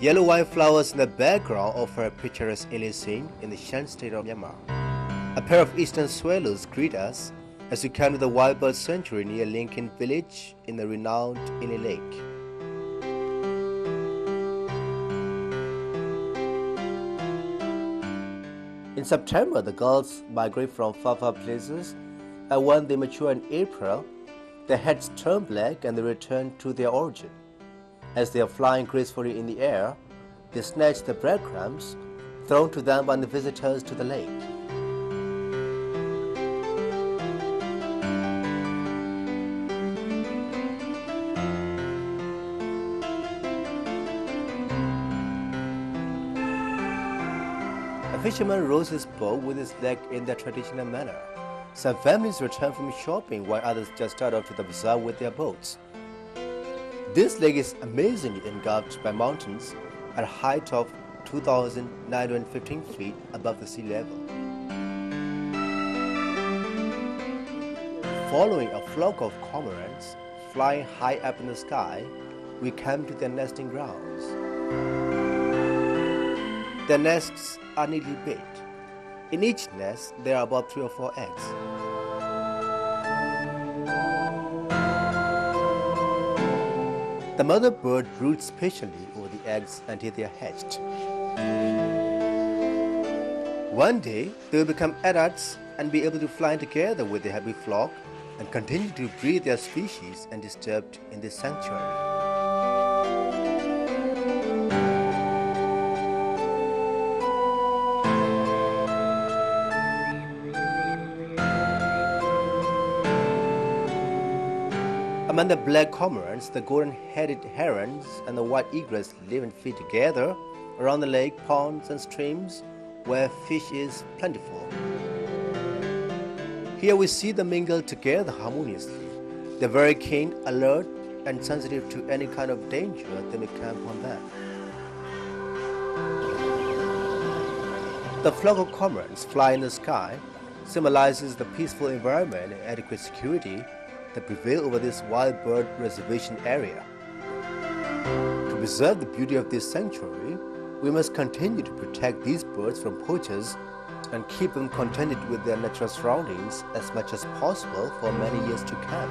Yellow wildflowers in the background offer a picturesque Inlay scene in the Shan state of Myanmar. A pair of eastern swallows greet us as we come to the wild bird sanctuary near Lincoln village in the renowned Inlay Lake. In September, the gulls migrate from far places, and when they mature in April, their heads turn black and they return to their origin. As they are flying gracefully in the air, they snatch the breadcrumbs thrown to them by the visitors to the lake. A fisherman rows his boat with his leg in their traditional manner. Some families return from shopping while others just start off to the bazaar with their boats. This lake is amazingly engulfed by mountains at a height of 2,915 feet above the sea level. Following a flock of cormorants flying high up in the sky, we come to their nesting grounds. Their nests are neatly baked. In each nest, there are about 3 or 4 eggs. The mother bird broods patiently over the eggs until they are hatched. One day, they will become adults and be able to fly together with their happy flock and continue to breed their species undisturbed in this sanctuary. Among the black cormorants, the golden-headed herons and the white egrets live and feed together around the lake, ponds and streams where fish is plentiful. Here we see them mingle together harmoniously. They're very keen, alert and sensitive to any kind of danger that may come upon them. The flock of cormorants fly in the sky symbolizes the peaceful environment and adequate security that prevail over this wild bird reservation area. To preserve the beauty of this sanctuary, we must continue to protect these birds from poachers and keep them contented with their natural surroundings as much as possible for many years to come.